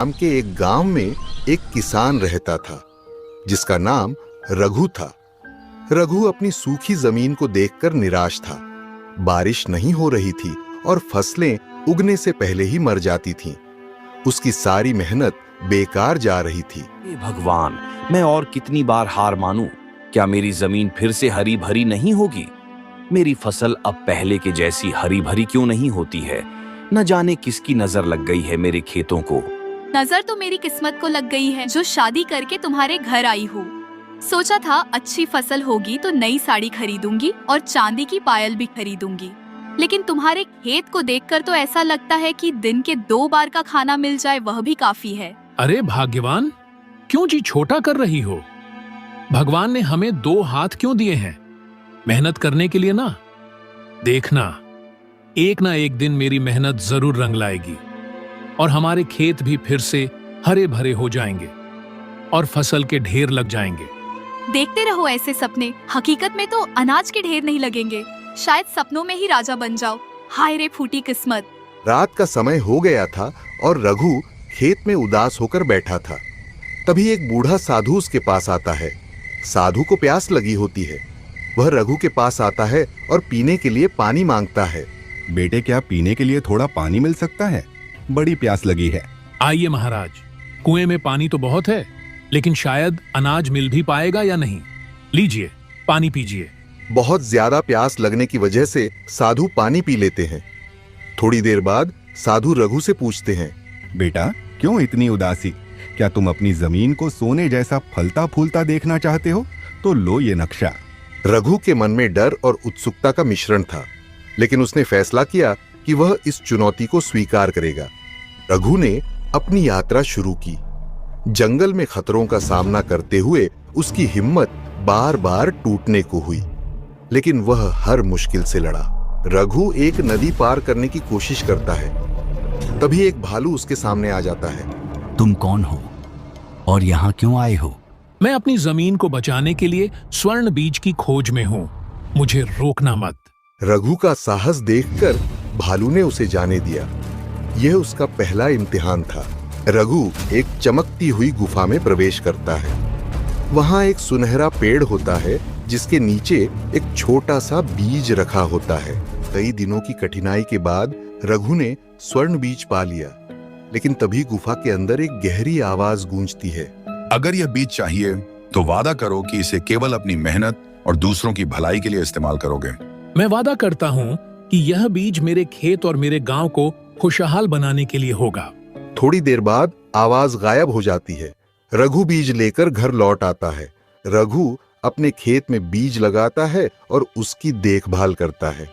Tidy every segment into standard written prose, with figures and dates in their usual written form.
नाम के एक गांव में एक किसान रहता था जिसका नाम रघु था। रघु अपनी सूखी जमीन को देखकर निराश था। बारिश नहीं हो रही थी और फसलें उगने से पहले ही मर जाती थीं। उसकी सारी मेहनत बेकार जा रही थी। हे भगवान, मैं और कितनी बार हार मानूं? क्या मेरी जमीन फिर से हरी भरी नहीं होगी? मेरी फसल अब पहले के जैसी हरी भरी क्यों नहीं होती है? न जाने किसकी नजर लग गई है मेरे खेतों को। नजर तो मेरी किस्मत को लग गई है जो शादी करके तुम्हारे घर आई हूँ। सोचा था अच्छी फसल होगी तो नई साड़ी खरीदूंगी और चांदी की पायल भी खरीदूंगी, लेकिन तुम्हारे खेत को देखकर तो ऐसा लगता है कि दिन के 2 बार का खाना मिल जाए वह भी काफी है। अरे भाग्यवान, क्यों जी छोटा कर रही हो? भगवान ने हमें 2 हाथ क्यों दिए हैं? मेहनत करने के लिए ना। देखना, एक ना एक दिन मेरी मेहनत जरूर रंग लाएगी और हमारे खेत भी फिर से हरे भरे हो जाएंगे और फसल के ढेर लग जाएंगे। देखते रहो ऐसे सपने, हकीकत में तो अनाज के ढेर नहीं लगेंगे। शायद सपनों में ही राजा बन जाओ। हाय रे फूटी किस्मत। रात का समय हो गया था और रघु खेत में उदास होकर बैठा था। तभी एक बूढ़ा साधु उसके पास आता है। साधु को प्यास लगी होती है। वह रघु के पास आता है और पीने के लिए पानी मांगता है। बेटे, क्या पीने के लिए थोड़ा पानी मिल सकता है? बड़ी प्यास लगी है। आइए महाराज, कुएं में पानी तो बहुत है, लेकिन शायद अनाज मिल भी पाएगा या नहीं। लीजिए, पानी पीजिए। बहुत ज्यादा प्यास लगने की वजह से साधु पानी पी लेते हैं। थोड़ी देर बाद साधु रघु से पूछते हैं, बेटा, क्यों इतनी उदासी? क्या तुम अपनी जमीन को सोने जैसा फलता फूलता देखना चाहते हो? तो लो ये नक्शा। रघु के मन में डर और उत्सुकता का मिश्रण था, लेकिन उसने फैसला किया कि वह इस चुनौती को स्वीकार करेगा। रघु ने अपनी यात्रा शुरू की। जंगल में खतरों का सामना करते हुए उसकी हिम्मत बार बार टूटने को हुई, लेकिन वह हर मुश्किल से लड़ा। रघु एक नदी पार करने की कोशिश करता है। तभी एक भालू उसके सामने आ जाता है। तुम कौन हो और यहाँ क्यों आए हो? मैं अपनी जमीन को बचाने के लिए स्वर्ण बीज की खोज में हूँ। मुझे रोकना मत। रघु का साहस देखकर भालू ने उसे जाने दिया। यह उसका पहला इम्तिहान था। रघु एक चमकती हुई गुफा में प्रवेश करता है। वहां एक सुनहरा पेड़ होता है जिसके नीचे एक छोटा सा बीज रखा होता है। कई दिनों की कठिनाई के बाद रघु ने स्वर्ण बीज पा लिया, लेकिन तभी गुफा के अंदर एक गहरी आवाज गूंजती है। अगर यह बीज चाहिए तो वादा करो कि इसे केवल अपनी मेहनत और दूसरों की भलाई के लिए इस्तेमाल करोगे। मैं वादा करता हूँ कि यह बीज मेरे खेत और मेरे गांव को खुशहाल बनाने के लिए होगा। थोड़ी देर बाद आवाज गायब हो जाती है। रघु बीज लेकर घर लौट आता है। रघु अपने खेत में बीज लगाता है और उसकी देखभाल करता है।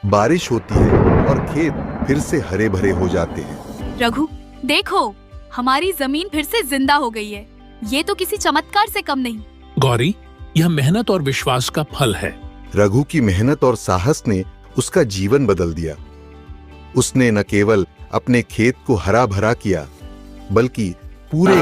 बारिश होती है और खेत फिर से हरे भरे हो जाते हैं। रघु, देखो, हमारी जमीन फिर से जिंदा हो गई है। ये तो किसी चमत्कार से कम नहीं। गौरी, यह मेहनत और विश्वास का फल है। रघु की मेहनत और साहस ने उसका जीवन बदल दिया। उसने न केवल अपने खेत को हरा भरा किया, बल्कि पूरे